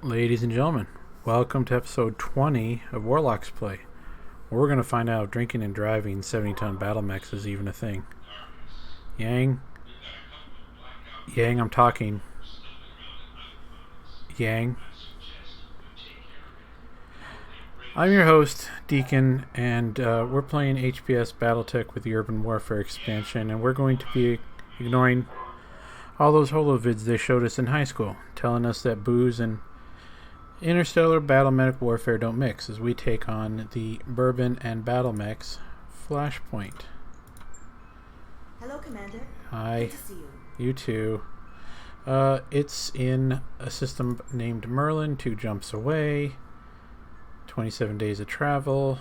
Ladies and gentlemen, welcome to episode 20 of Warlocks Play. We're going to find out if drinking and driving 70-ton Battlemechs is even a thing. Yang? Yang, I'm talking. Yang? I'm your host, Deacon, and we're playing HPS Battletech with the Urban Warfare expansion, and we're going to be ignoring all those holovids they showed us in high school, telling us that booze and interstellar battlemech warfare don't mix, as we take on the Bourbon and Battlemechs Flashpoint. Hello, Commander. Hi. Good to see you. You too. It's in a system named Merlin, 2 jumps away, 27 days of travel,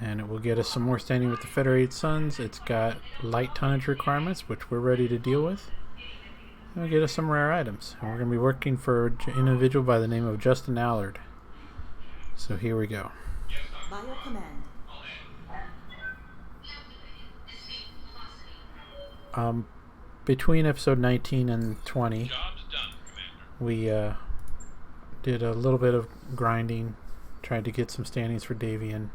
and it will get us some more standing with the Federated Suns. It's got light tonnage requirements, which we're ready to deal with. It'll get us some rare items. And we're going to be working for an individual by the name of Justin Allard. So here we go. By your command. Between episode 19 and 20, we did a little bit of grinding, tried to get some standings for Davian.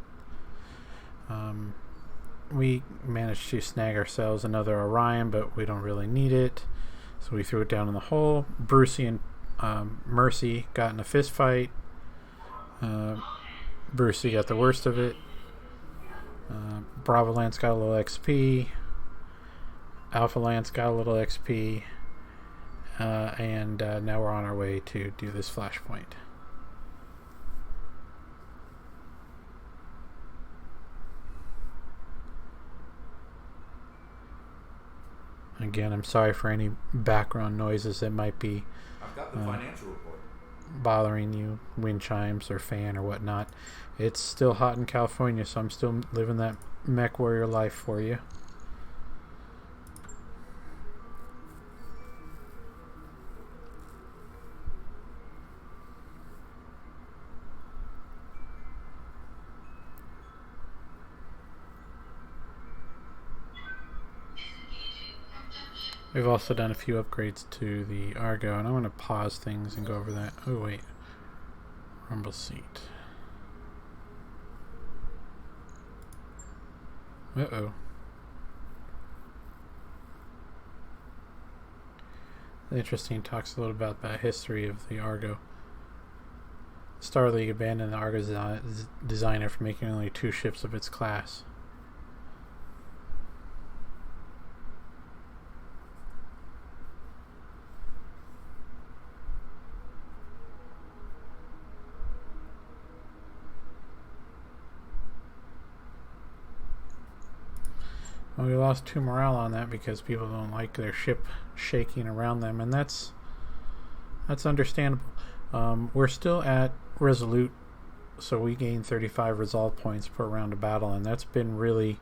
We managed to snag ourselves another Orion, but we don't really need it. So we threw it down in the hole. Brucey and Mercy got in a fist fight. Brucey got the worst of it. Bravo Lance got a little XP. Alpha Lance got a little XP. And now we're on our way to do this Flashpoint. Again, I'm sorry for any background noises that might be I've got the financial report. bothering you, wind chimes or fan or whatnot. It's still hot in California, so I'm still living that mech warrior life for you. We've also done a few upgrades to the Argo, and I'm going to pause things and go over that. Oh, wait. Rumble seat. Uh-oh. Interesting. Talks a little about the history of the Argo. Star League abandoned the Argo design after making only 2 ships of its class. Well, we lost 2 morale on that because people don't like their ship shaking around them, and that's understandable. We're still at Resolute, so we gain 35 resolve points per round of battle, and that's been really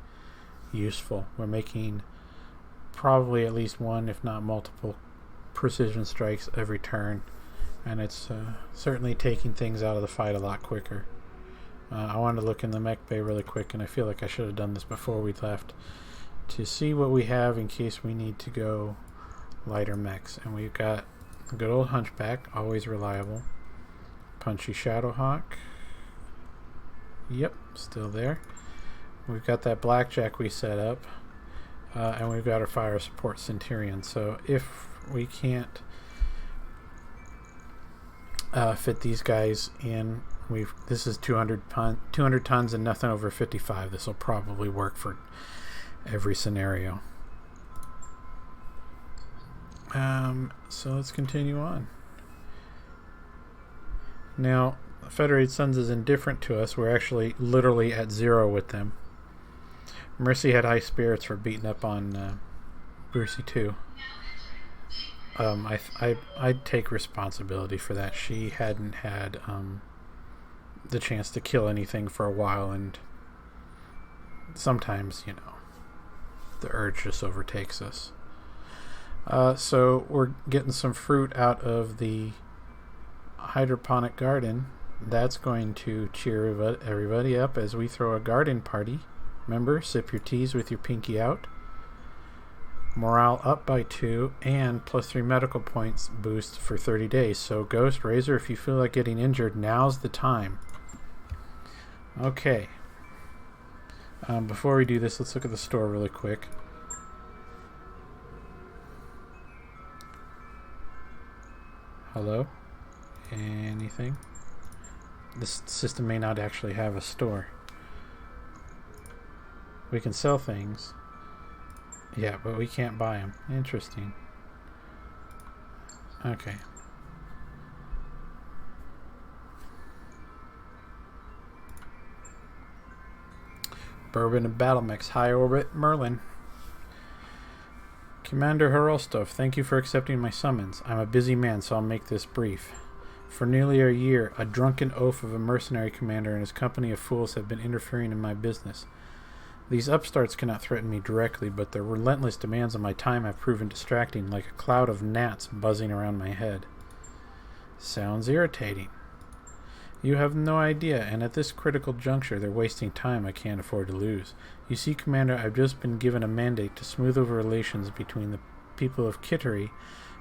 useful. We're making probably at least 1, if not multiple, precision strikes every turn, and it's certainly taking things out of the fight a lot quicker. I wanted to look in the mech bay really quick, and I feel like I should have done this before we left, to see what we have in case we need to go lighter mechs. And we've got a good old Hunchback, always reliable. Punchy Shadowhawk. Yep, still there. We've got that Blackjack we set up. And we've got our fire support Centurion. So if we can't fit these guys in, this is 200 tons and nothing over 55. This will probably work for every scenario. So let's continue on. Now, Federated Suns is indifferent to us. We're actually literally at 0 with them. Mercy had high spirits for beating up on Brucey too. I'd take responsibility for that. She hadn't had the chance to kill anything for a while, and sometimes, the urge just overtakes us. So we're getting some fruit out of the hydroponic garden. That's going to cheer everybody up as we throw a garden party. Remember, sip your teas with your pinky out. Morale up by 2, and +3 medical points boost for 30 days. So Ghost, Razor, if you feel like getting injured, now's the time. Okay. Before we do this, let's look at the store really quick. Hello? Anything? This system may not actually have a store. We can sell things. Yeah, but we can't buy them. Interesting. Okay. Bourbon and Battlemechs, High Orbit, Merlin. Commander Harolstov, thank you for accepting my summons. I'm a busy man, so I'll make this brief. For nearly a year, a drunken oaf of a mercenary commander and his company of fools have been interfering in my business. These upstarts cannot threaten me directly, but their relentless demands on my time have proven distracting, like a cloud of gnats buzzing around my head. Sounds irritating. You have no idea, and at this critical juncture, they're wasting time I can't afford to lose. You see, Commander, I've just been given a mandate to smooth over relations between the people of Kittery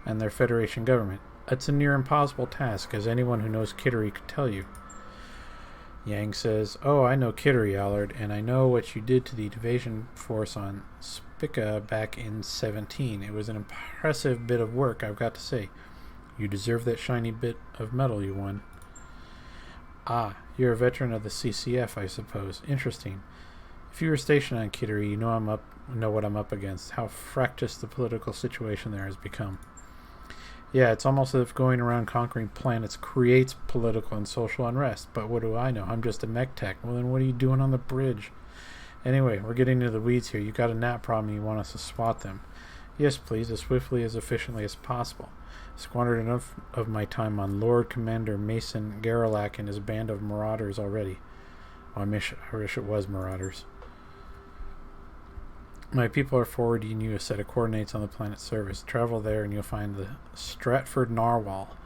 and their Federation government. It's a near impossible task, as anyone who knows Kittery could tell you. Yang says, "Oh, I know Kittery, Allard, and I know what you did to the invasion force on Spica back in 17. It was an impressive bit of work, I've got to say. You deserve that shiny bit of metal you won." "Ah, you're a veteran of the CCF, I suppose. Interesting. If you were stationed on Kittery, you know what I'm up against, how fractious the political situation there has become. Yeah, it's almost as if going around conquering planets creates political and social unrest. But what do I know? I'm just a mech tech. Well, then what are you doing on the bridge? Anyway, we're getting into the weeds here. You got a gnat problem and you want us to swat them. Yes, please, as swiftly, as efficiently as possible. Squandered enough of my time on Lord Commander Mason Garrelak and his band of marauders already. Oh, I wish it was marauders. My people are forwarding you a set of coordinates on the planet's surface. Travel there and you'll find the Stratford Narwhal,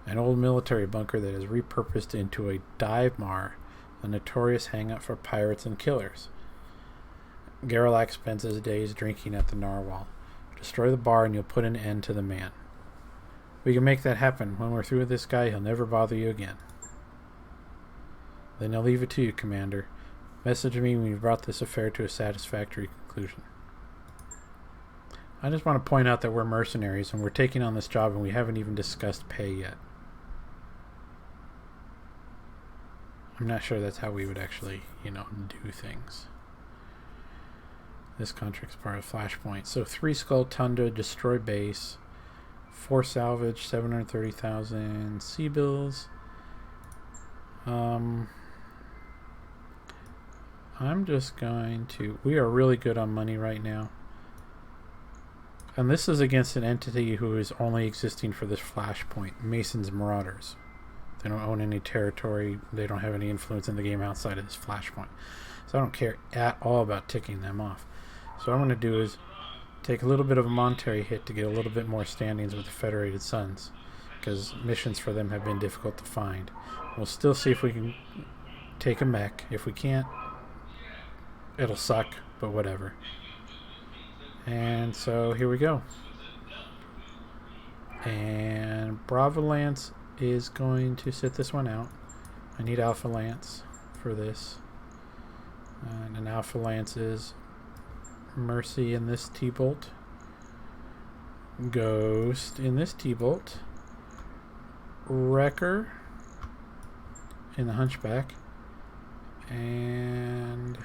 an old military bunker that is repurposed into a dive mar, a notorious hangout for pirates and killers. Garrelak spends his days drinking at the Narwhal. Destroy the bar and you'll put an end to the man. We can make that happen. When we're through with this guy, he'll never bother you again. Then I'll leave it to you, Commander. Message me when you've brought this affair to a satisfactory conclusion. I just want to point out that we're mercenaries and we're taking on this job and we haven't even discussed pay yet. I'm not sure that's how we would actually, do things. This contract's part of Flashpoint. So 3 Skull Tundra, destroy base. 4 salvage, 730,000 sea bills. I'm just going to... We are really good on money right now. And this is against an entity who is only existing for this Flashpoint. Mason's Marauders. They don't own any territory. They don't have any influence in the game outside of this Flashpoint. So I don't care at all about ticking them off. So what I'm going to do is take a little bit of a monetary hit to get a little bit more standings with the Federated Suns. Because missions for them have been difficult to find. We'll still see if we can take a mech. If we can't, it'll suck, but whatever. And so here we go. And Bravo Lance is going to sit this one out. I need Alpha Lance for this. And an Alpha Lance is Mercy in this T-Bolt. Ghost in this T-Bolt. Wrecker in the Hunchback. And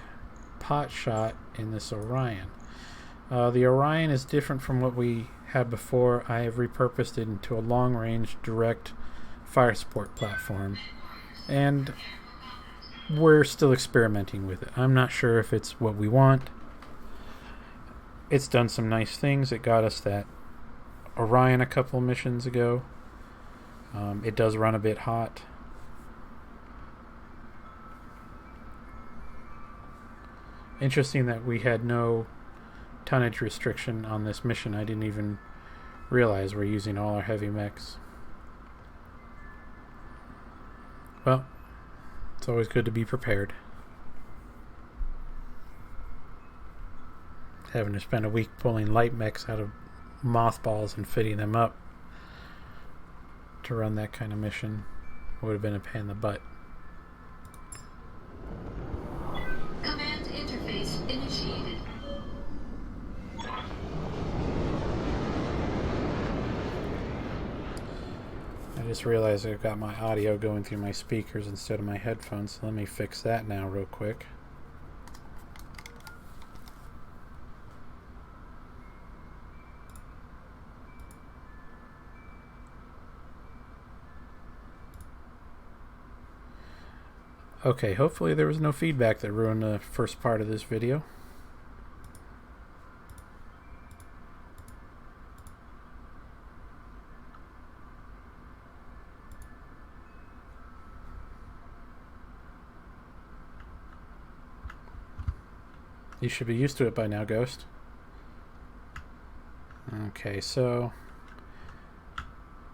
Pot Shot in this Orion. The Orion is different from what we had before. I have repurposed it into a long-range direct fire support platform. And we're still experimenting with it. I'm not sure if it's what we want. It's done some nice things. It got us that Orion a couple missions ago. It does run a bit hot. Interesting that we had no tonnage restriction on this mission. I didn't even realize we're using all our heavy mechs. Well, it's always good to be prepared. Having to spend a week pulling light mechs out of mothballs and fitting them up to run that kind of mission would have been a pain in the butt. Command interface initiated. I just realized I've got my audio going through my speakers instead of my headphones, so let me fix that now real quick. Okay, hopefully there was no feedback that ruined the first part of this video. You should be used to it by now, Ghost. Okay, so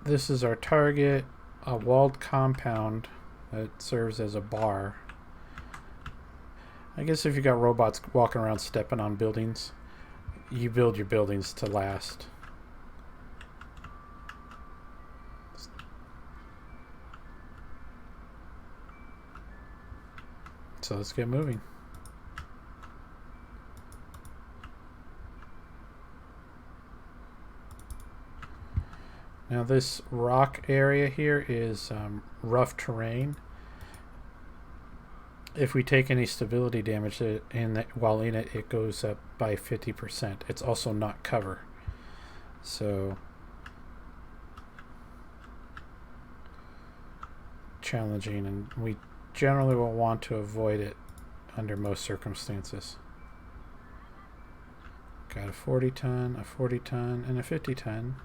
this is our target, a walled compound that serves as a bar. I guess if you got robots walking around stepping on buildings, you build your buildings to last. So let's get moving. Now this rock area here is rough terrain. If we take any stability damage while in it, it goes up by 50%. It's also not cover. So challenging, and we generally will want to avoid it under most circumstances. Got a 40 ton, a 40 ton, and a 50 ton.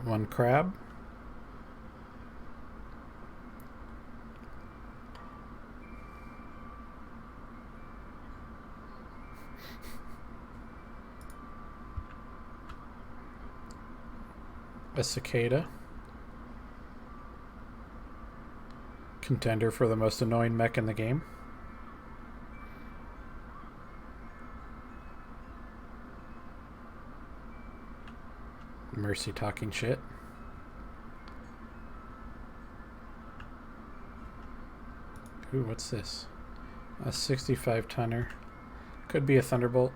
One crab. A cicada. Contender for the most annoying mech in the game. Mercy talking shit. Ooh, what's this? A 65 tonner. Could be a Thunderbolt.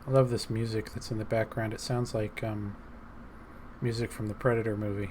I love this music that's in the background. It sounds like music from the Predator movie.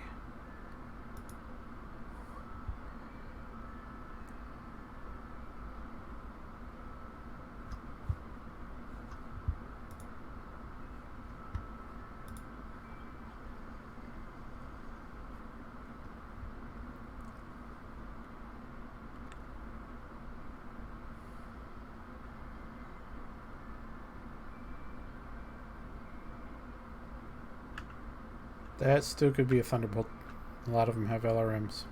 That still could be a Thunderbolt. A lot of them have LRMs.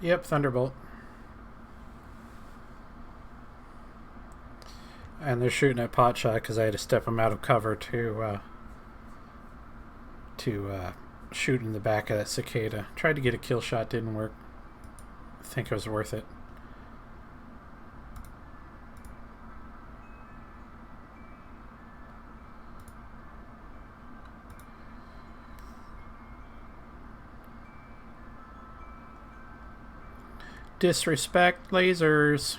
Yep, Thunderbolt. And they're shooting at Potshot because I had to step him out of cover to shoot in the back of that cicada. Tried to get a kill shot, didn't work. I think it was worth it. Disrespect lasers.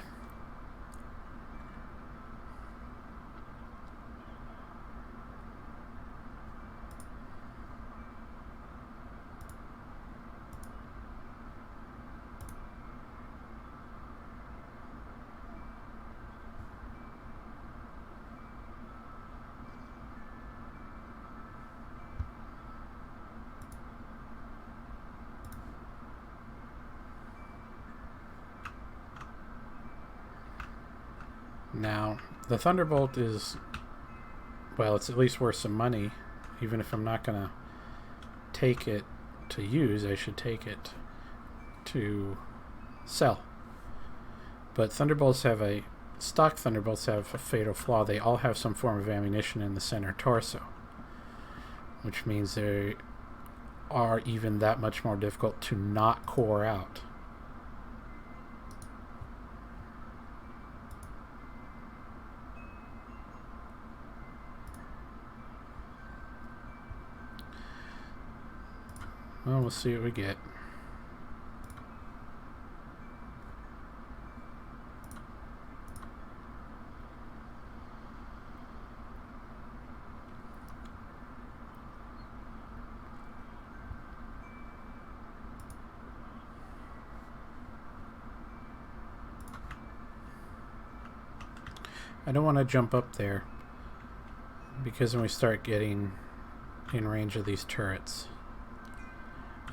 Now, the Thunderbolt is, well, it's at least worth some money. Even if I'm not going to take it to use, I should take it to sell. But Thunderbolts have stock Thunderbolts have a fatal flaw. They all have some form of ammunition in the center torso, which means they are even that much more difficult to not core out. Well, we'll see what we get. I don't want to jump up there because when we start getting in range of these turrets,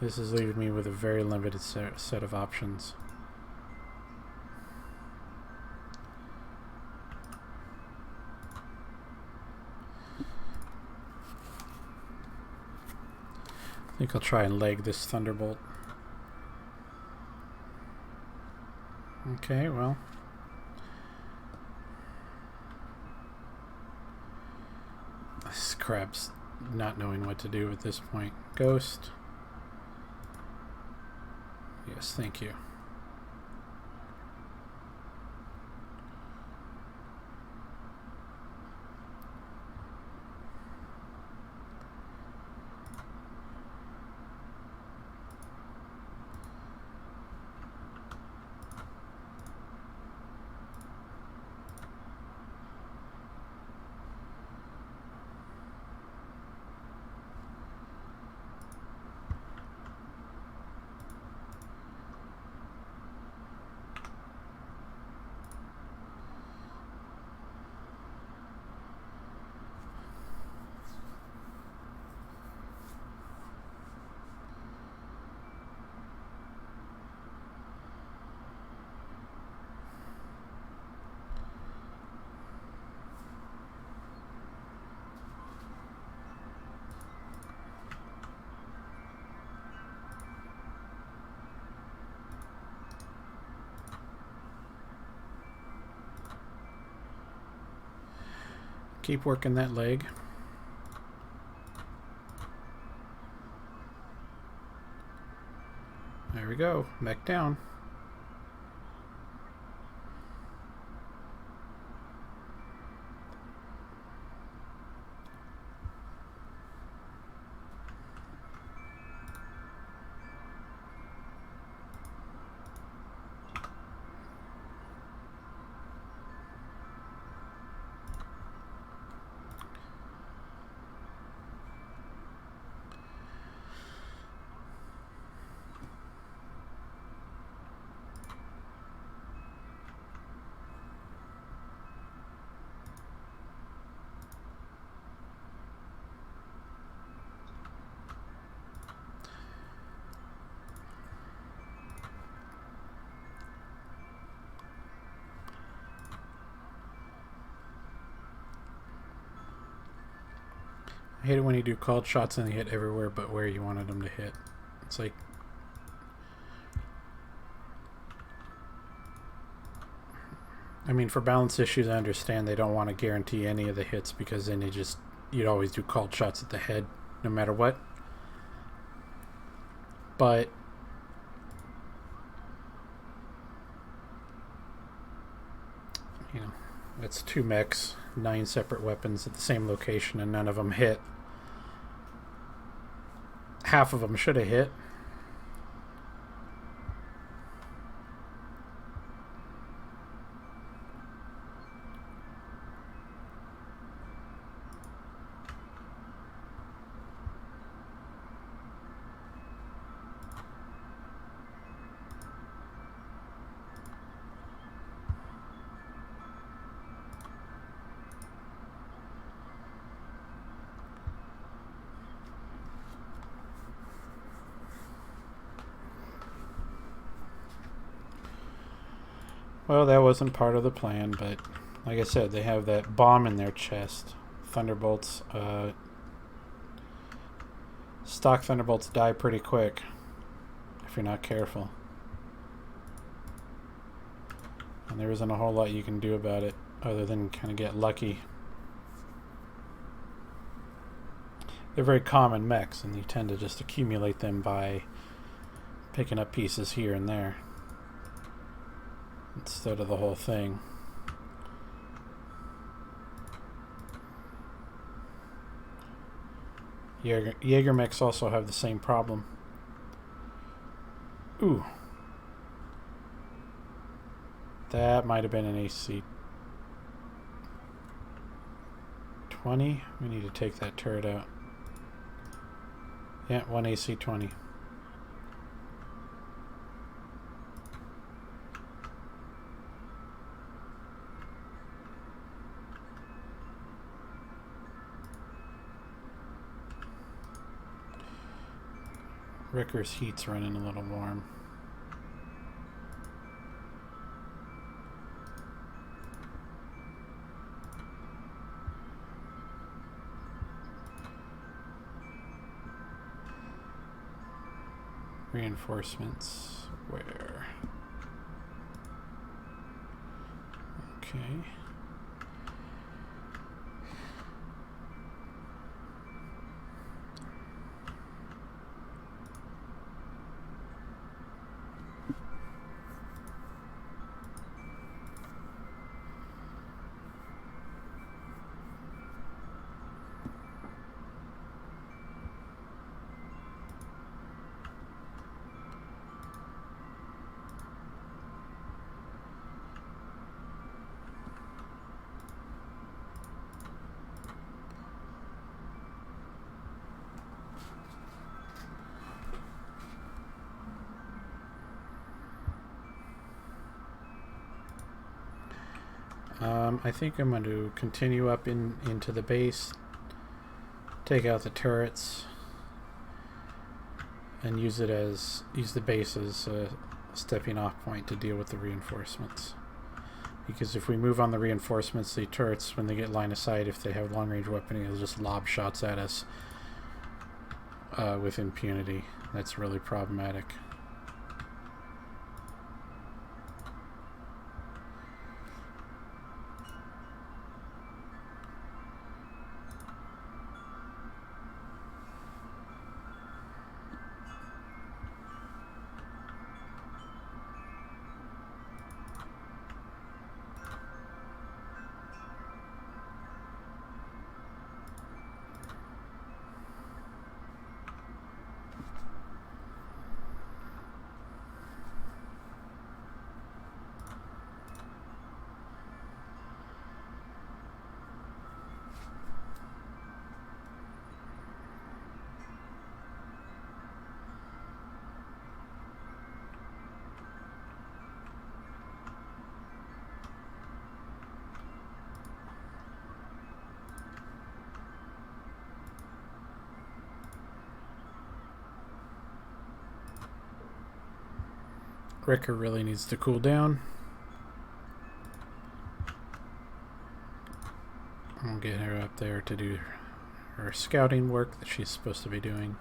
this is leaving me with a very limited set of options. I think I'll try and leg this Thunderbolt. Okay, well. This crap's not knowing what to do at this point. Ghost. Yes, thank you. Keep working that leg. There we go. Back down. I hate it when you do called shots and they hit everywhere but where you wanted them to hit. It's like I mean, for balance issues, I understand they don't want to guarantee any of the hits because then you'd always do called shots at the head no matter what. But you know, it's 2 mechs, 9 separate weapons at the same location, and none of them hit. Half of them should have hit. Well, that wasn't part of the plan, but like I said, they have that bomb in their chest. Thunderbolts, stock Thunderbolts die pretty quick if you're not careful. And there isn't a whole lot you can do about it other than kind of get lucky. They're very common mechs, and you tend to just accumulate them by picking up pieces here and there instead of the whole thing. Jaeger mechs also have the same problem. Ooh. That might have been an AC-20. We need to take that turret out. Yeah, 1 AC-20. Ricker's heat's running a little warm. Reinforcements. Where? Okay. I think I'm going to continue up into the base, take out the turrets, and use the base as a stepping off point to deal with the reinforcements. Because if we move on the reinforcements, the turrets, when they get line of sight, if they have long range weaponry, they'll just lob shots at us with impunity. That's really problematic. Ricker really needs to cool down. I'll get her up there to do her scouting work that she's supposed to be doing.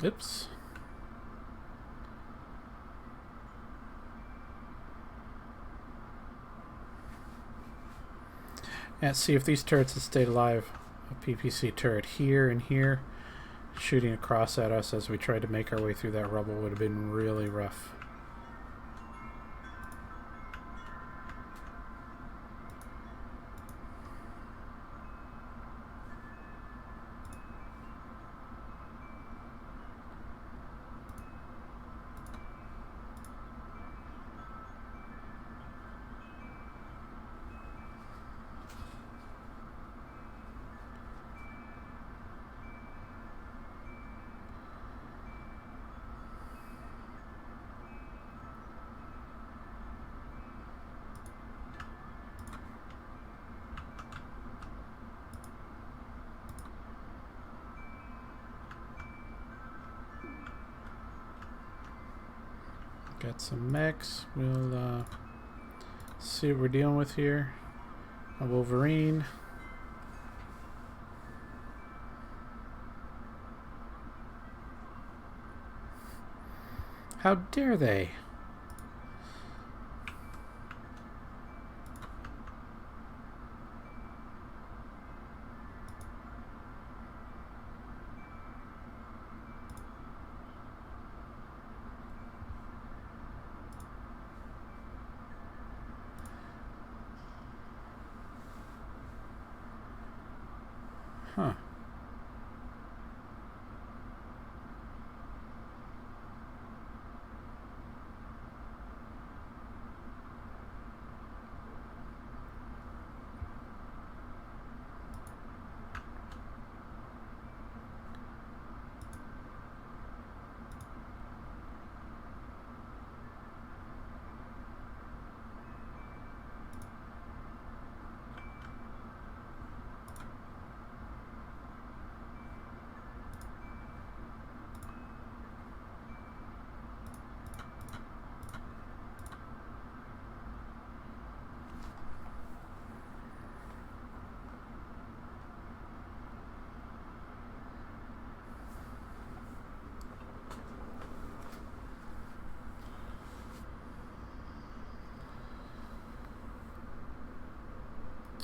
Oops. And see if these turrets had stayed alive. A PPC turret here and here, shooting across at us as we tried to make our way through that rubble would have been really rough. Got some mechs. We'll see what we're dealing with here. A Wolverine. How dare they? Huh.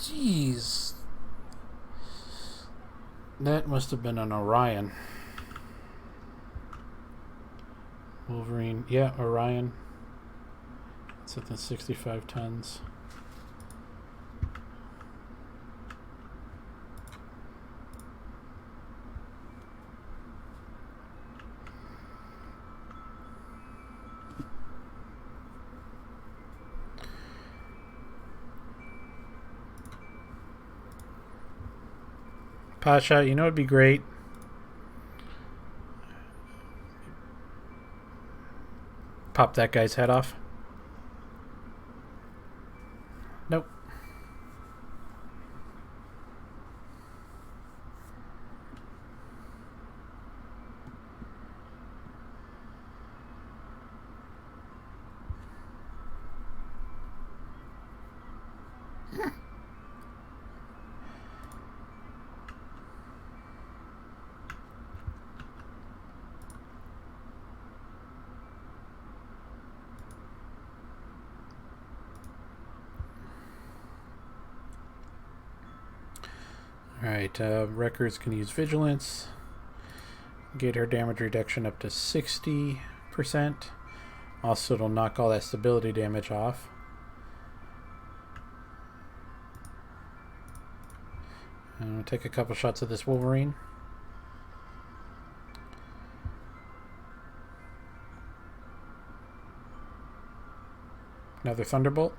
Jeez. That must have been an Orion. Wolverine. Yeah, Orion. It's at the 65 tons. Potshot, you know it'd be great. Pop that guy's head off. Nope. Alright, Wreckers can use Vigilance. Get her damage reduction up to 60%. Also, it'll knock all that stability damage off. And we'll take a couple shots of this Wolverine. Another Thunderbolt.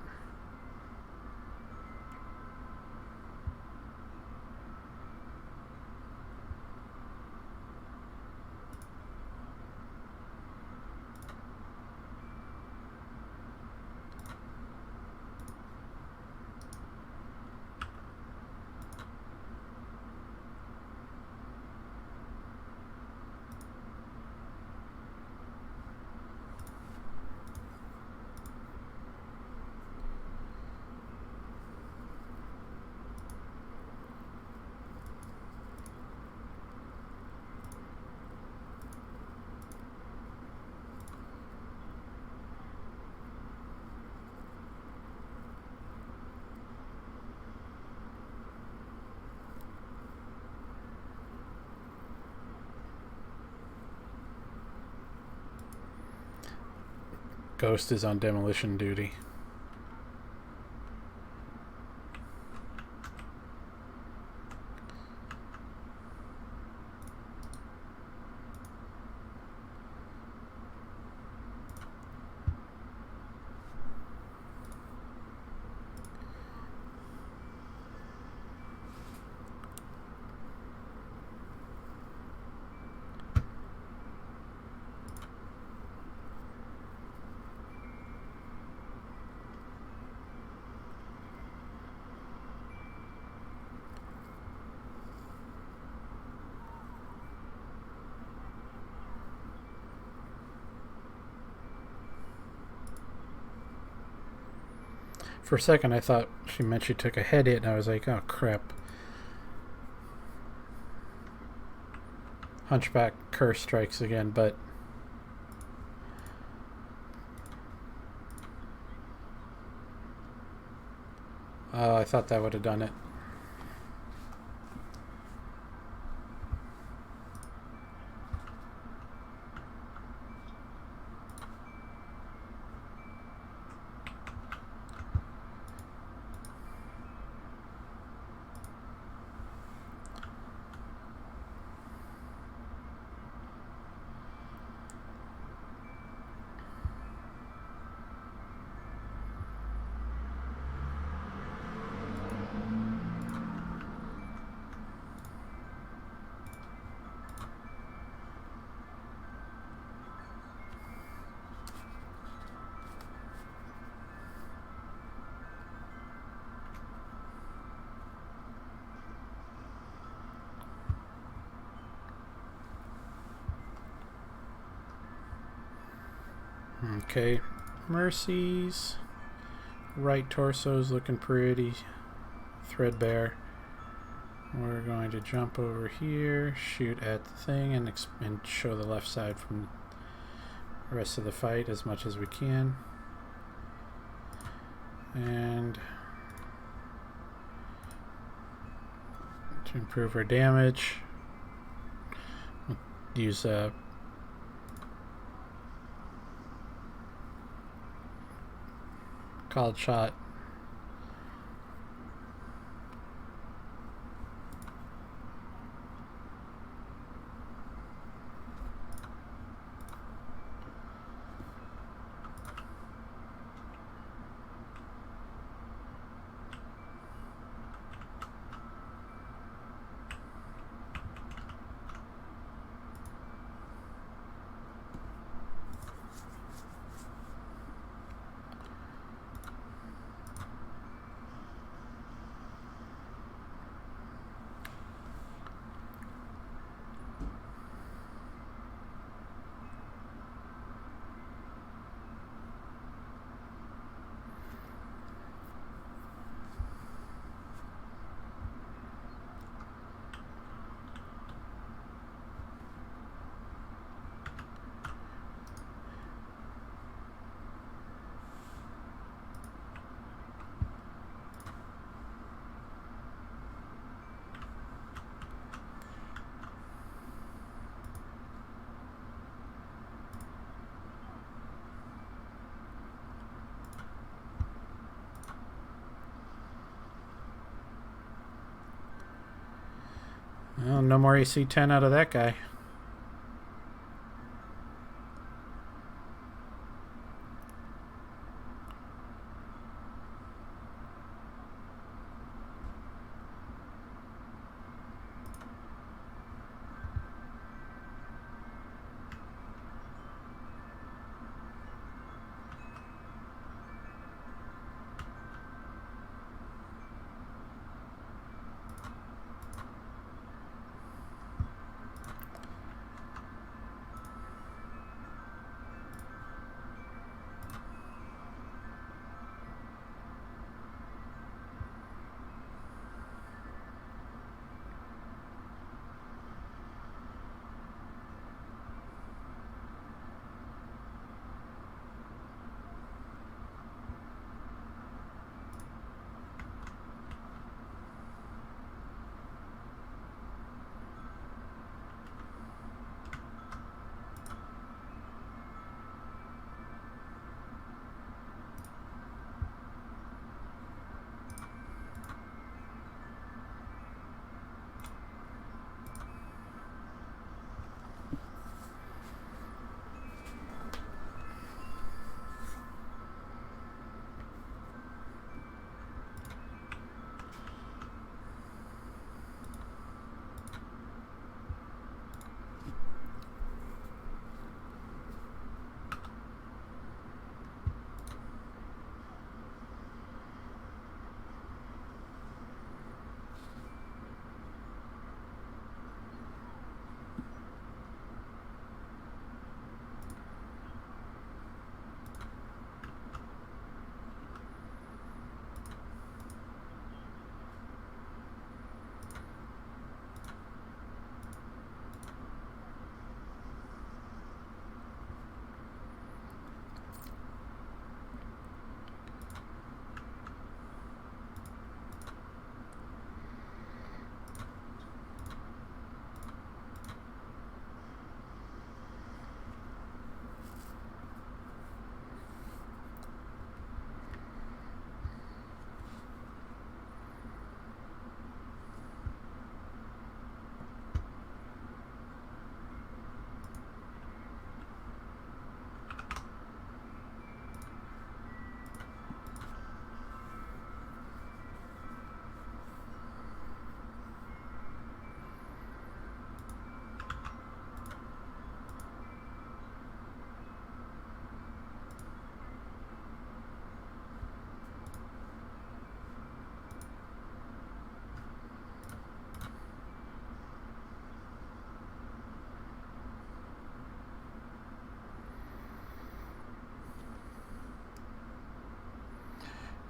Ghost is on demolition duty. For a second, I thought she meant she took a head hit, and I was like, oh, crap. Hunchback curse strikes again, but... I thought that would have done it. Okay, Mercy's right torso's looking pretty threadbare. We're going to jump over here, shoot at the thing, and show the left side from the rest of the fight as much as we can. And to improve our damage, we'll use a called shot. Well, no more AC 10 out of that guy.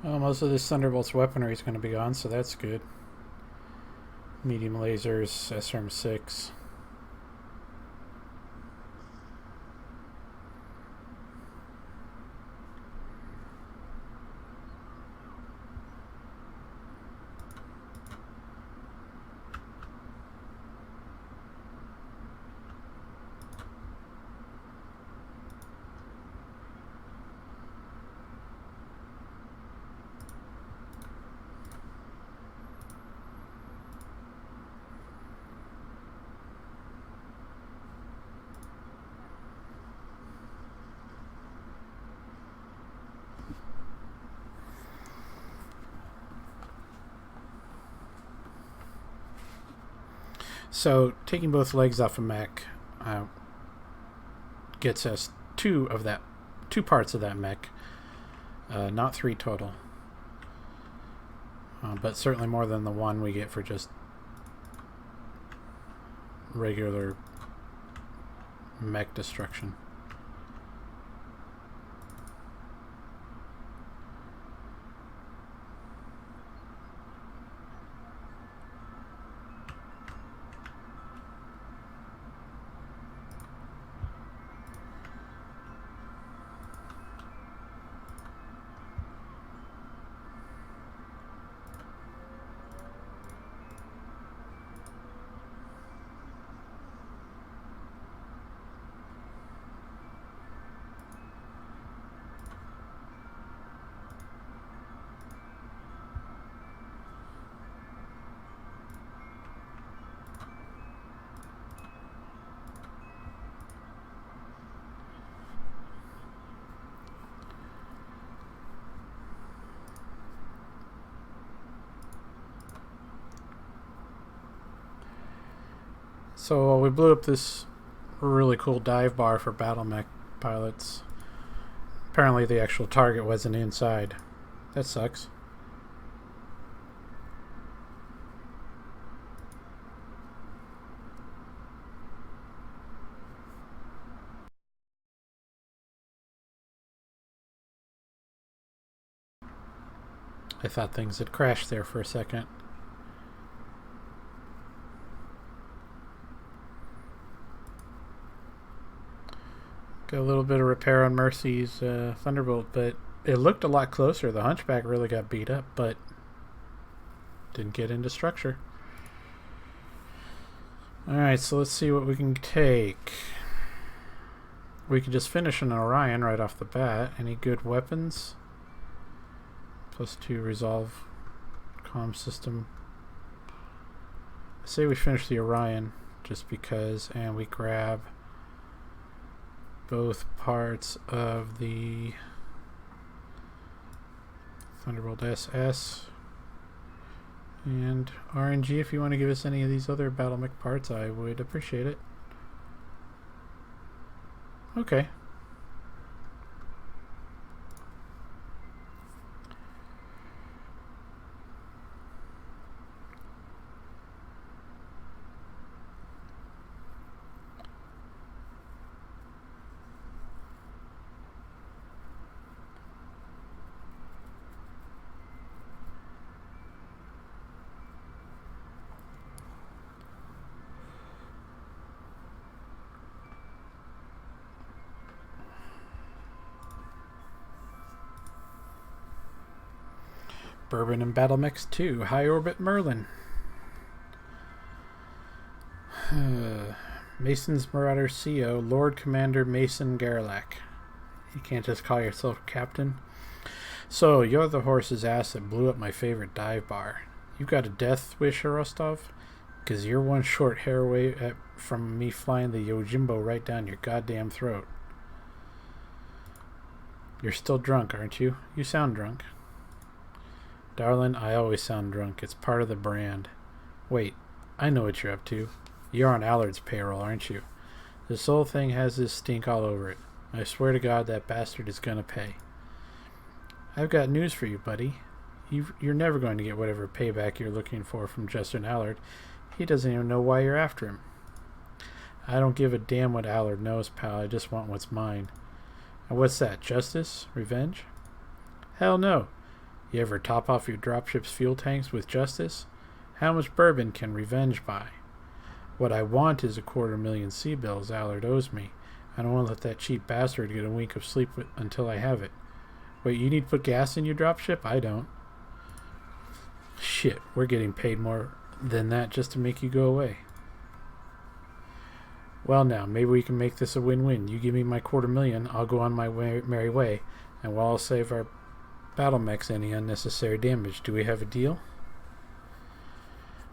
Well, most of this Thunderbolt's weaponry is going to be gone, so that's good. Medium lasers, SRM-6. So taking both legs off a mech gets us two parts of that mech, not 3 total, but certainly more than the 1 we get for just regular mech destruction. So we blew up this really cool dive bar for Battlemech pilots. Apparently the actual target wasn't inside. That sucks. I thought things had crashed there for a second. Got a little bit of repair on Mercy's Thunderbolt, but it looked a lot closer. The Hunchback really got beat up, but didn't get into structure. Alright, so let's see what we can take. We can just finish an Orion right off the bat. Any good weapons? +2 resolve comm system. I say we finish the Orion just because, and we grab both parts of the Thunderbolt SS and RNG. If you want to give us any of these other Battlemech parts, I would appreciate it. Okay. Bourbon and Battlemechs 2, High Orbit Merlin. Mason's Marauder CO, Lord Commander Mason Gerlach. You can't just call yourself Captain. So, you're the horse's ass that blew up my favorite dive bar. You got a death wish, Rostov? Because you're one short hair away from me flying the Yojimbo right down your goddamn throat. You're still drunk, aren't you? You sound drunk. Darling, I always sound drunk. It's part of the brand. Wait, I know what you're up to. You're on Allard's payroll, aren't you? This whole thing has this stink all over it. I swear to God that bastard is gonna pay. I've got news for you, buddy. You're never going to get whatever payback you're looking for from Justin Allard. He doesn't even know why you're after him. I don't give a damn what Allard knows, pal. I just want what's mine. And what's that? Justice? Revenge? Hell no. You ever top off your dropship's fuel tanks with justice? How much bourbon can revenge buy? What I want is 250,000 sea bills Allard owes me. I don't want to let that cheap bastard get a wink of sleep until I have it. Wait, you need to put gas in your dropship? I don't. Shit, we're getting paid more than that just to make you go away. Well now, maybe we can make this a win-win. You give me my 250,000, I'll go on my merry way, and we'll all save our Battlemechs any unnecessary damage. Do we have a deal?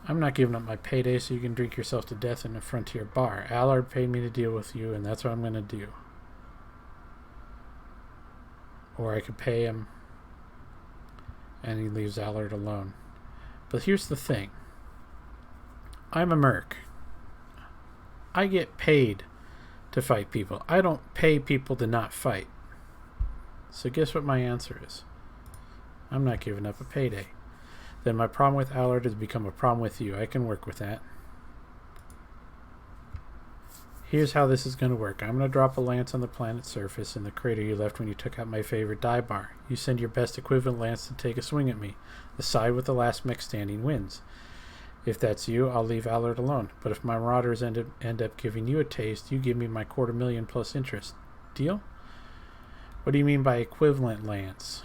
I'm not giving up my payday so you can drink yourself to death in a frontier bar. Allard paid me to deal with you, and that's what I'm going to do. Or I could pay him, and he leaves Allard alone. But here's the thing. I'm a merc. I get paid to fight people. I don't pay people to not fight. So guess what my answer is? I'm not giving up a payday. Then my problem with Allard has become a problem with you. I can work with that. Here's how this is going to work. I'm going to drop a lance on the planet's surface in the crater you left when you took out my favorite dive bar. You send your best equivalent lance to take a swing at me. The side with the last mech standing wins. If that's you, I'll leave Allard alone. But if my marauders end up giving you a taste, you give me my 250,000 plus interest. Deal? What do you mean by equivalent lance?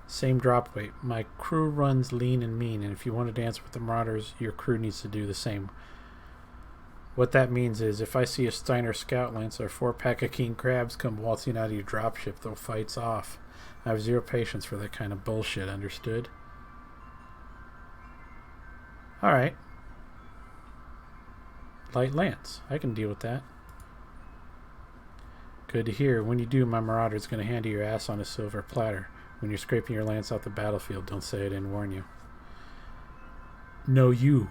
Same drop weight. My crew runs lean and mean, and if you want to dance with the marauders, your crew needs to do the same. What that means is, if I see a Steiner Scout Lance or a 4-pack of King Crabs come waltzing out of your dropship, they'll fight's off. I have zero patience for that kind of bullshit, understood? Alright. Light Lance. I can deal with that. Good to hear. When you do, my marauder's going to hand you your ass on a silver platter. When you're scraping your lance off the battlefield, don't say I didn't warn you. No, you.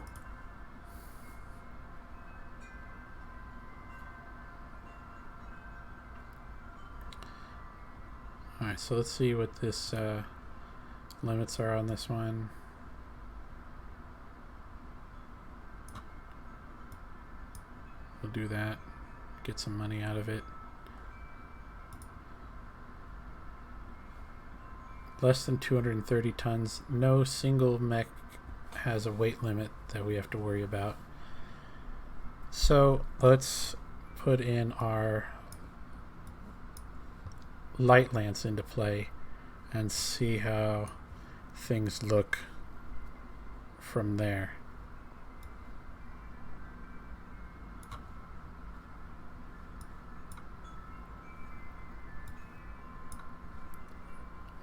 Alright, so let's see what this limits are on this one. We'll do that. Get some money out of it. Less than 230 tons. No single mech has a weight limit that we have to worry about. So let's put in our light lance into play and see how things look from there.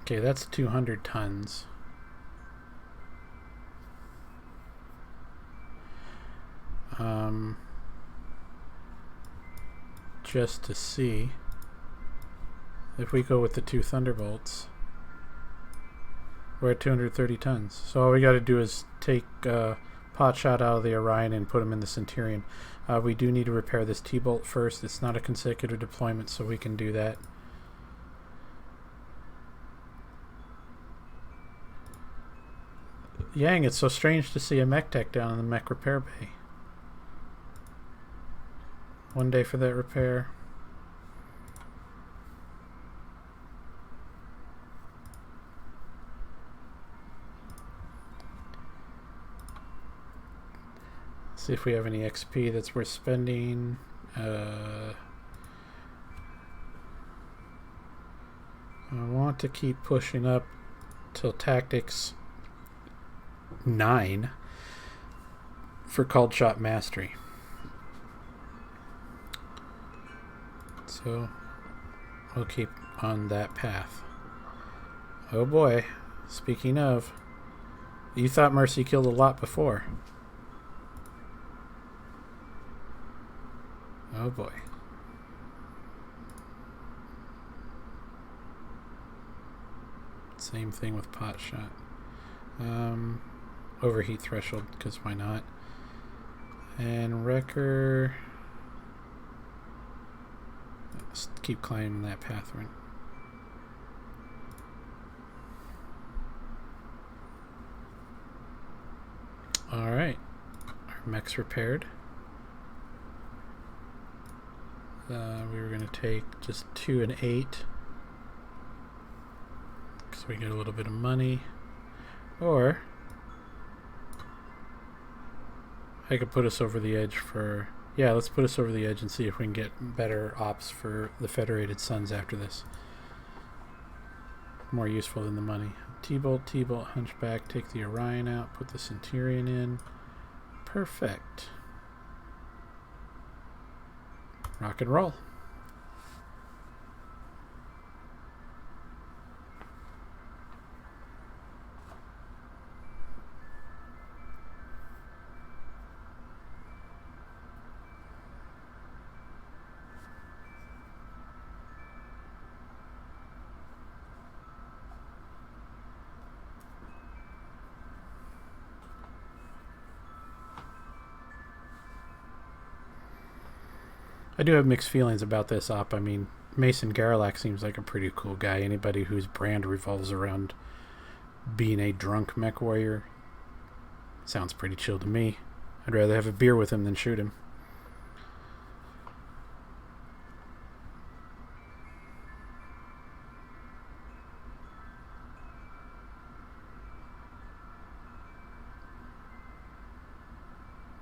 Okay, that's 200 tons. Just to see if we go with the 2 Thunderbolts, we're at 230 tons. So all we got to do is take Potshot out of the Orion and put him in the Centurion. We do need to repair this T-Bolt first. It's not a consecutive deployment, so we can do that. Yang, it's so strange to see a mech tech down in the mech repair bay. One day for that repair. See if we have any XP that's worth spending. I want to keep pushing up till Tactics 9 for Called Shot Mastery. So we'll keep on that path. Oh boy, speaking of, you thought Mercy killed a lot before. Oh boy. Same thing with Potshot. Overheat threshold, because why not? And Wrecker. Let's keep climbing that path. Right? Alright. Our mech's repaired. We were going to take just 2 and 8. So we get a little bit of money. Or I could put us over the edge for... Yeah, let's put us over the edge and see if we can get better ops for the Federated Suns after this. More useful than the money. T-Bolt, T-Bolt, Hunchback. Take the Orion out. Put the Centurion in. Perfect. Rock and roll. I do have mixed feelings about this op. I mean, Mason Garrelak seems like a pretty cool guy. Anybody whose brand revolves around being a drunk mech warrior sounds pretty chill to me. I'd rather have a beer with him than shoot him.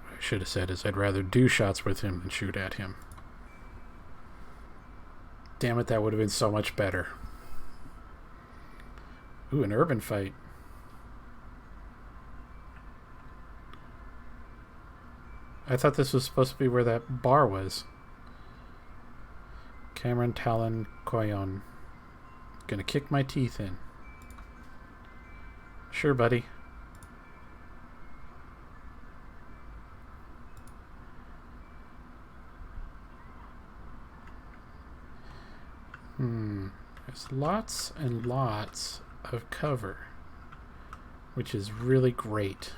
What I should have said is I'd rather do shots with him than shoot at him. Damn it, that would have been so much better. Ooh, an urban fight. I thought this was supposed to be where that bar was. Cameron Talon Koyon. Gonna kick my teeth in. Sure, buddy. There's lots and lots of cover, which is really great.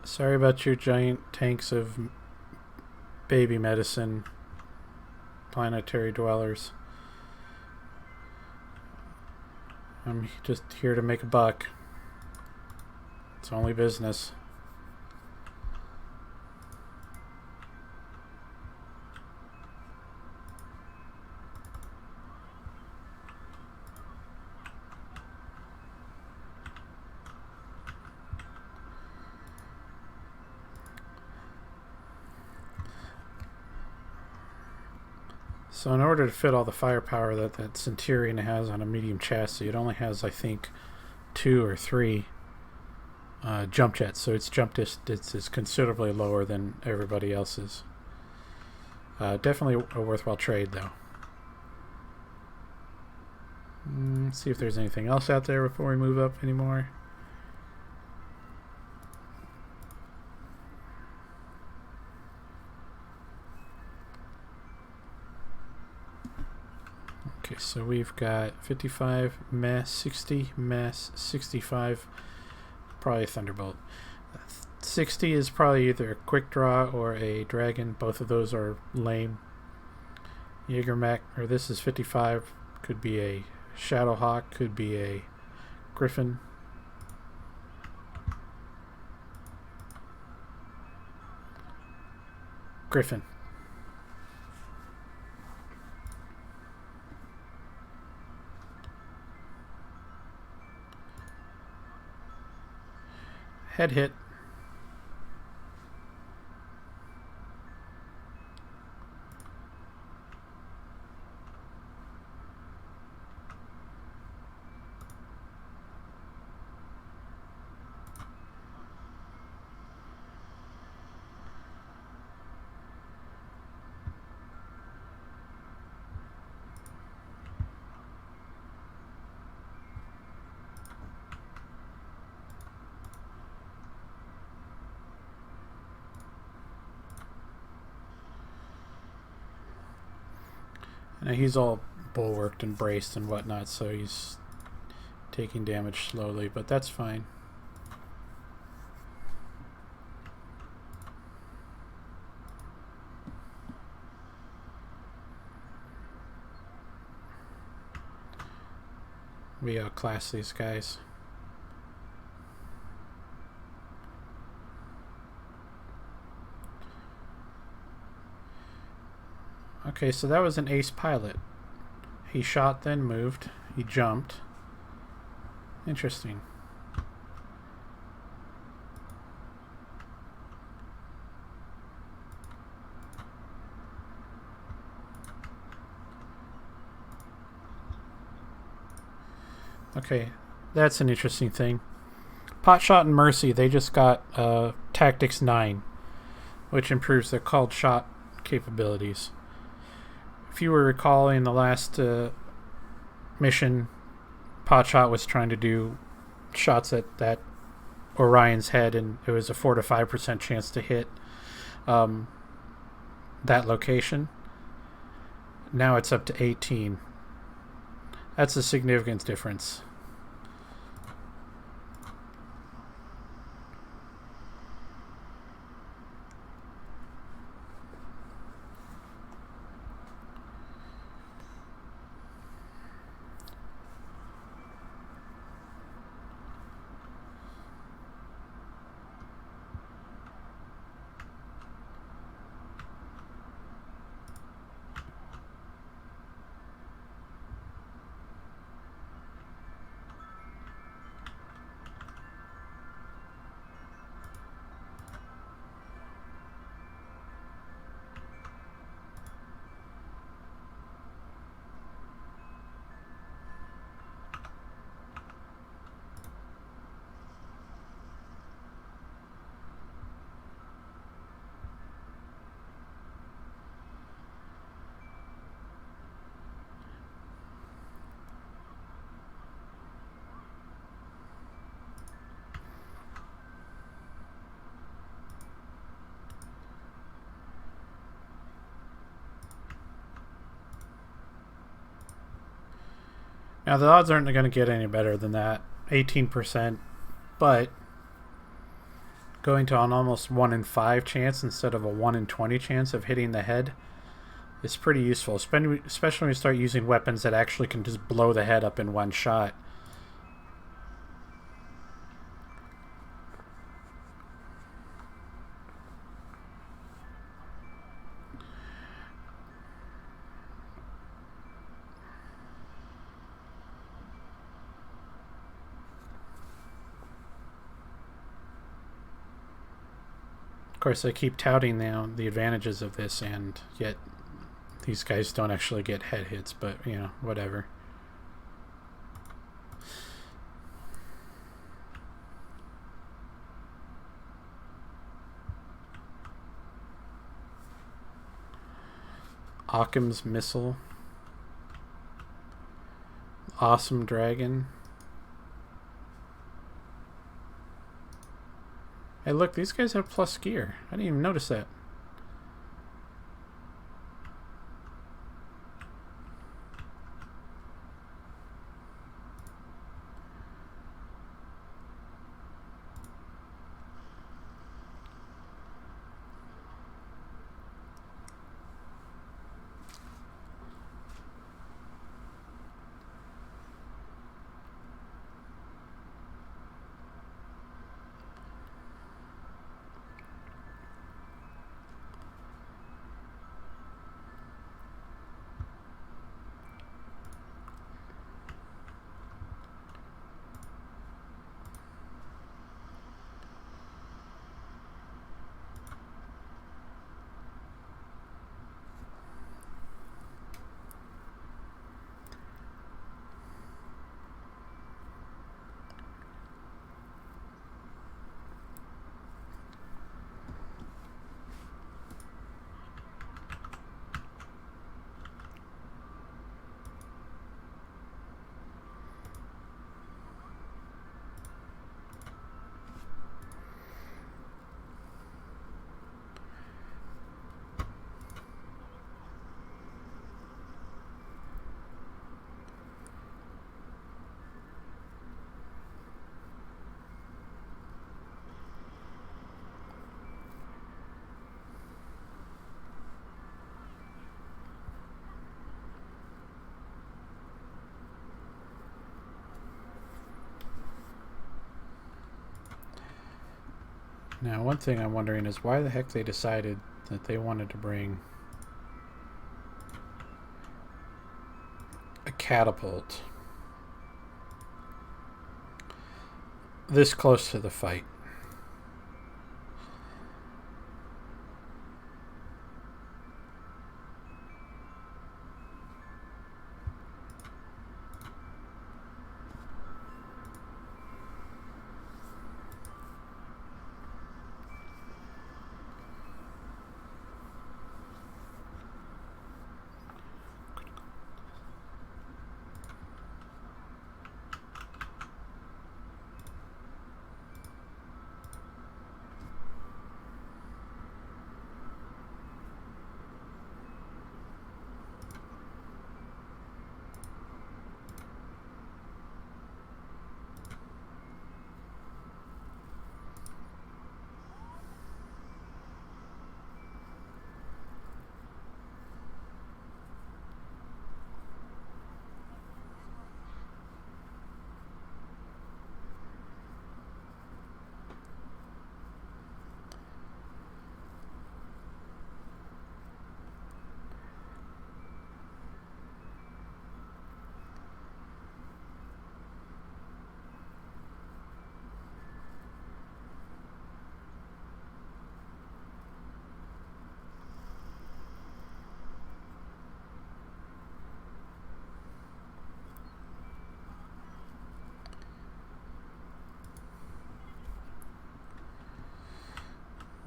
Sorry about your giant tanks of baby medicine, planetary dwellers. I'm just here to make a buck. It's only business. So in order to fit all the firepower that Centurion has on a medium chassis, it only has, I think, 2 or 3 jump jets. So its jump distance is considerably lower than everybody else's. Definitely a worthwhile trade, though. Let's see if there's anything else out there before we move up anymore. Okay, so we've got 55 mass, 60 mass, 65, probably a Thunderbolt. 60 is probably either a quick draw or a dragon. Both of those are lame. Jägermech, or this is 55, could be a Shadowhawk, could be a Griffin. Griffin. Head hit. Now he's all bulwarked and braced and whatnot, so he's taking damage slowly, but that's fine. We outclass these guys. Okay, so that was an ace pilot. He shot, then moved. He jumped. Interesting. Okay, that's an interesting thing. Potshot and Mercy, they just got Tactics 9, which improves their called shot capabilities. If you were recalling in the last mission, Potshot was trying to do shots at that Orion's head, and it was a 4 to 5% chance to hit that location. Now it's up to 18. That's a significant difference. Now the odds aren't going to get any better than that, 18%, but going to an almost 1 in 5 chance instead of a 1 in 20 chance of hitting the head is pretty useful, especially when you start using weapons that actually can just blow the head up in one shot. Of course, I keep touting now the advantages of this, and yet these guys don't actually get head hits, but, you know, whatever. Occam's Missile. Awesome Dragon. Hey, look, these guys have plus gear. I didn't even notice that. Now, one thing I'm wondering is why the heck they decided that they wanted to bring a catapult this close to the fight.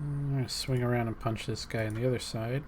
I'm going to swing around and punch this guy on the other side.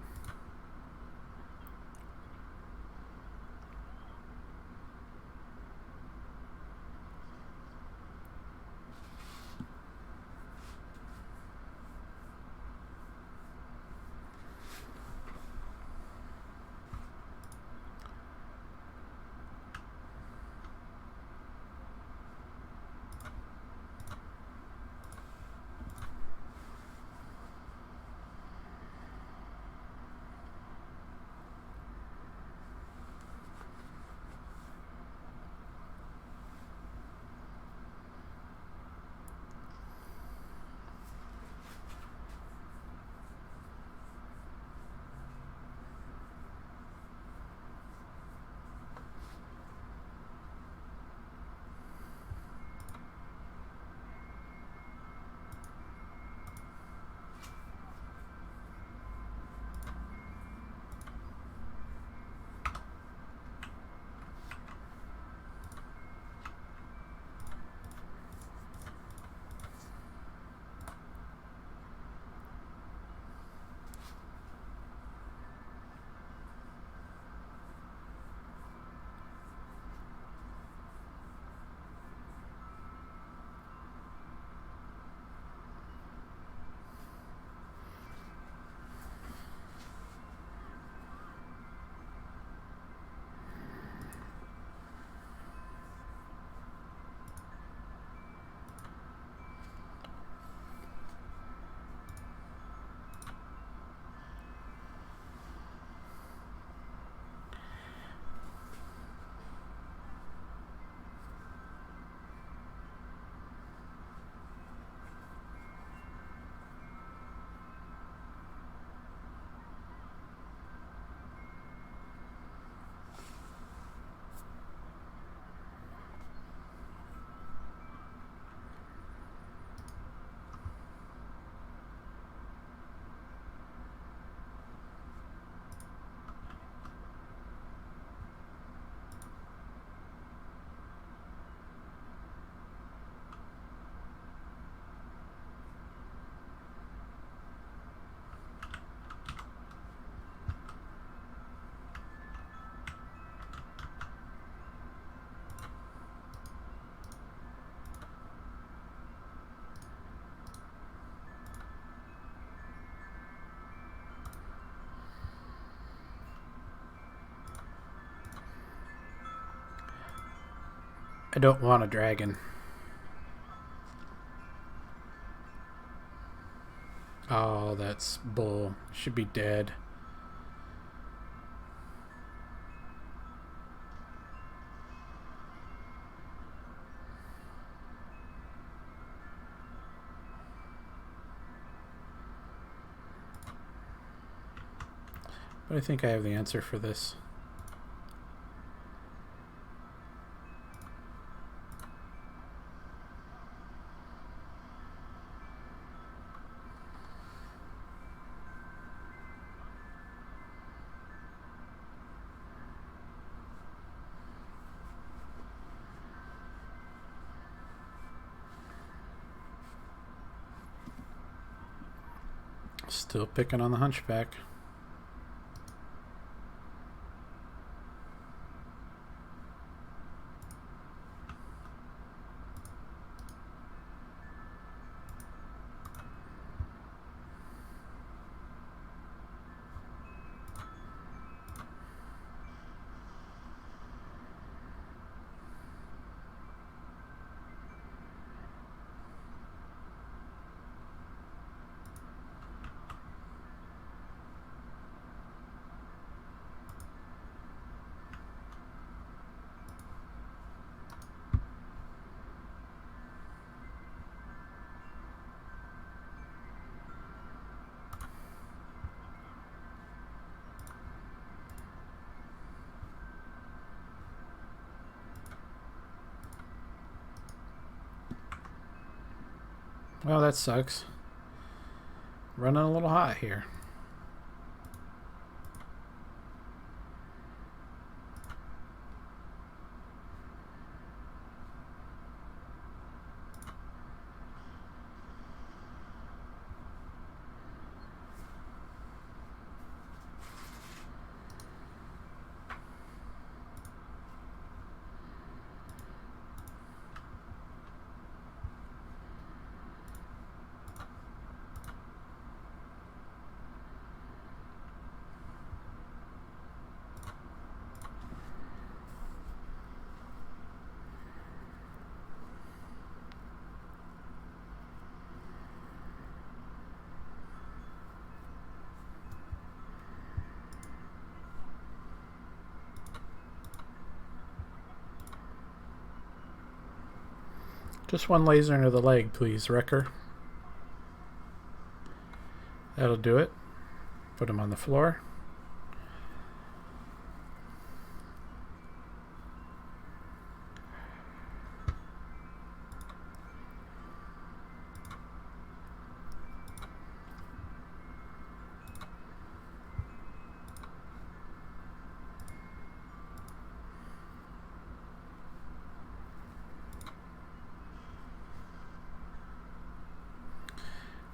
I don't want a dragon. Oh, that's bull. Should be dead. But I think I have the answer for this. Still picking on the Hunchback. Well, that sucks. Running a little hot here. Just one laser into the leg, please, Wrecker. That'll do it. Put him on the floor.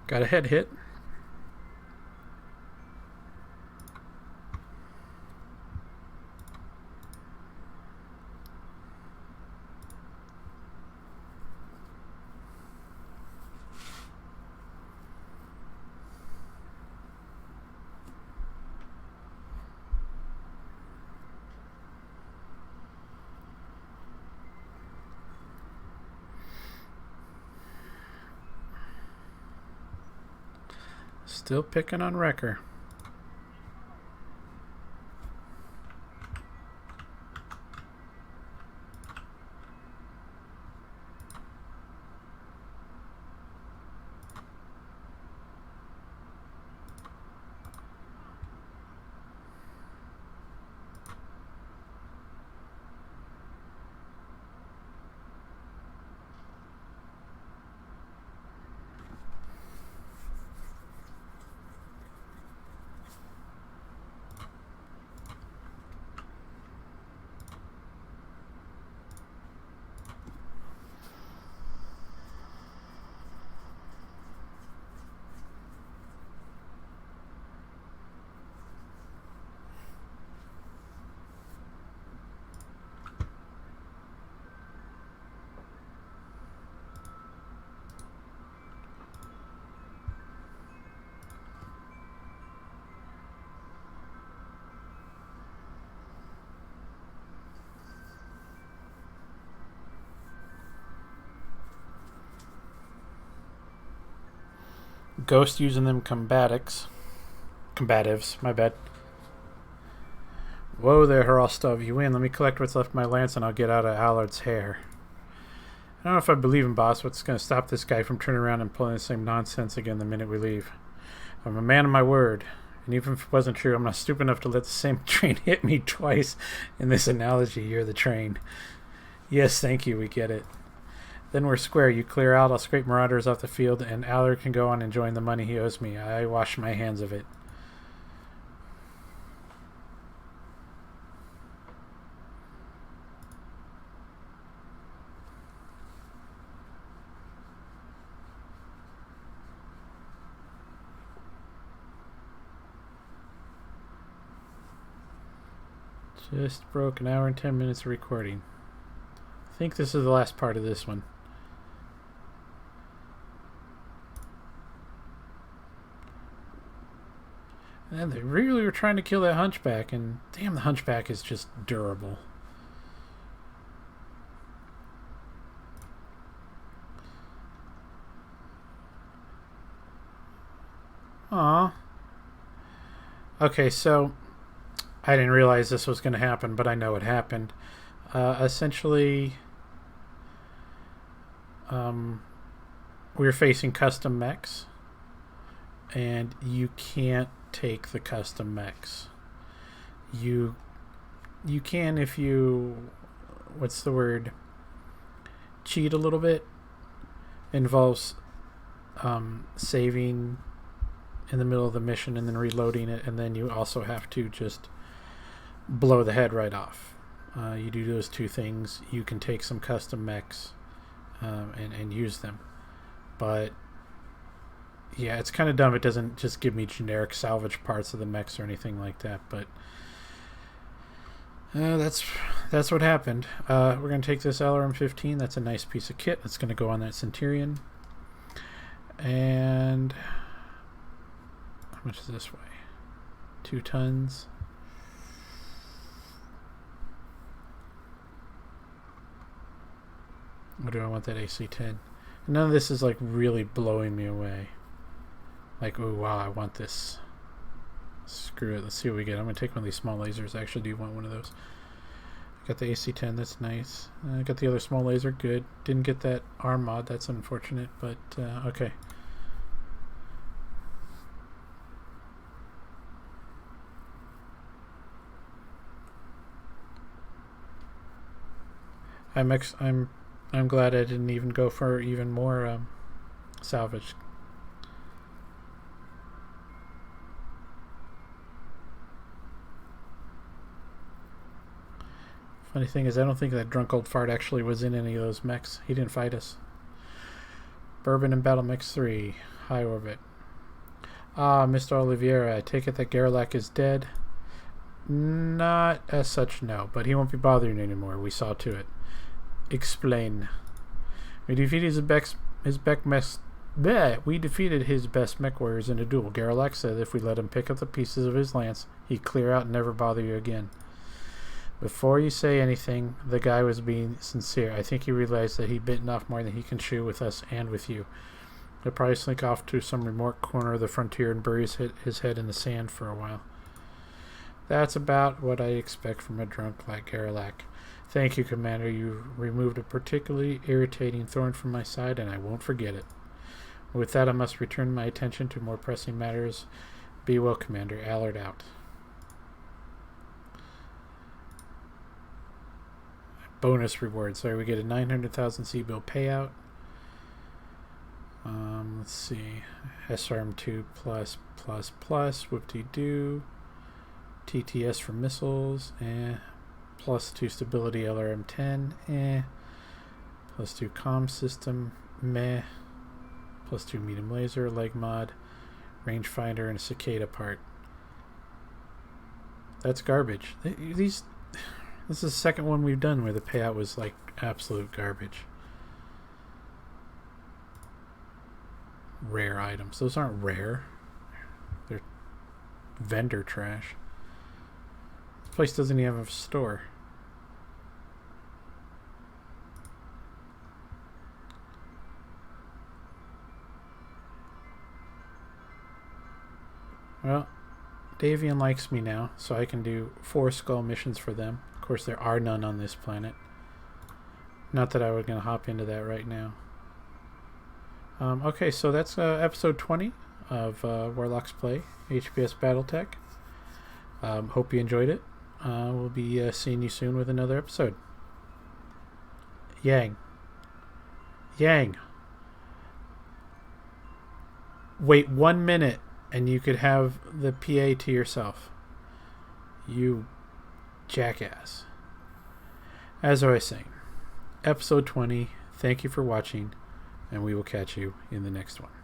Got a head hit. Still picking on Wrecker. Ghost using them combatives, my bad. Whoa there, Hrolstov, you win. Let me collect what's left of my lance and I'll get out of Allard's hair. I don't know if I believe him, boss. What's going to stop this guy from turning around and pulling the same nonsense again the minute we leave? I'm a man of my word. And even if it wasn't true, I'm not stupid enough to let the same train hit me twice. In this analogy, you're the train. Yes, thank you, we get it. Then we're square. You clear out, I'll scrape Marauders off the field, and Allard can go on and join the money he owes me. I wash my hands of it. Just broke an hour and 10 minutes of recording. I think this is the last part of this one. And they really were trying to kill that Hunchback, and damn, the Hunchback is just durable. Aw. Okay, so I didn't realize this was going to happen, but I know it happened. Essentially, we're facing custom mechs, and you can't take the custom mechs. You can if you, what's the word, cheat a little bit. Involves saving in the middle of the mission and then reloading it, and then you also have to just blow the head right off. You do those two things, you can take some custom mechs and use them. But yeah, it's kind of dumb. It doesn't just give me generic salvage parts of the mechs or anything like that. But that's what happened. We're going to take this LRM-15. That's a nice piece of kit. It's going to go on that Centurion. And how much is this weigh? 2 tons. Or do I want that AC-10? None of this is like really blowing me away. Like, oh wow, I want this. Screw it. Let's see what we get. I'm going to take one of these small lasers. I actually do want one of those. I got the AC-10. That's nice. I got the other small laser. Good. Didn't get that arm mod. That's unfortunate, but okay. I'm glad I didn't even go for even more salvage. Funny thing is, I don't think that drunk old fart actually was in any of those mechs. He didn't fight us. Bourbon and Battlemechs 3. High orbit. Ah, Mr. Oliveira, I take it that Warlocks is dead? Not as such, no. But he won't be bothering you anymore. We saw to it. Explain. We defeated we defeated his best mech warriors in a duel. Warlocks said if we let him pick up the pieces of his lance, he'd clear out and never bother you again. Before you say anything, the guy was being sincere. I think he realized that he'd bitten off more than he can chew with us and with you. He'll probably slink off to some remote corner of the frontier and bury his head in the sand for a while. That's about what I expect from a drunk like Warlocks. Thank you, Commander. You removed a particularly irritating thorn from my side, and I won't forget it. With that, I must return my attention to more pressing matters. Be well, Commander. Allard out. Bonus reward. So we get a 900,000 C-bill payout. Let's see. SRM2 plus. Whoop-de-doo. TTS for missiles. +2 stability LRM-10, +2 comm system, meh, +2 medium laser, leg mod, rangefinder, and a cicada part. That's garbage. This is the second one we've done where the payout was like absolute garbage. Rare items. Those aren't rare. They're vendor trash. This place doesn't even have a store. Well, Davian likes me now, so I can do 4 skull missions for them. Of course, there are none on this planet. Not that I was going to hop into that right now. Okay, so that's episode 20 of Warlocks Play, HPS Battletech. Hope you enjoyed it. We'll be seeing you soon with another episode. Yang. Wait 1 minute and you could have the PA to yourself. You jackass. As I was saying, episode 20, thank you for watching, and we will catch you in the next one.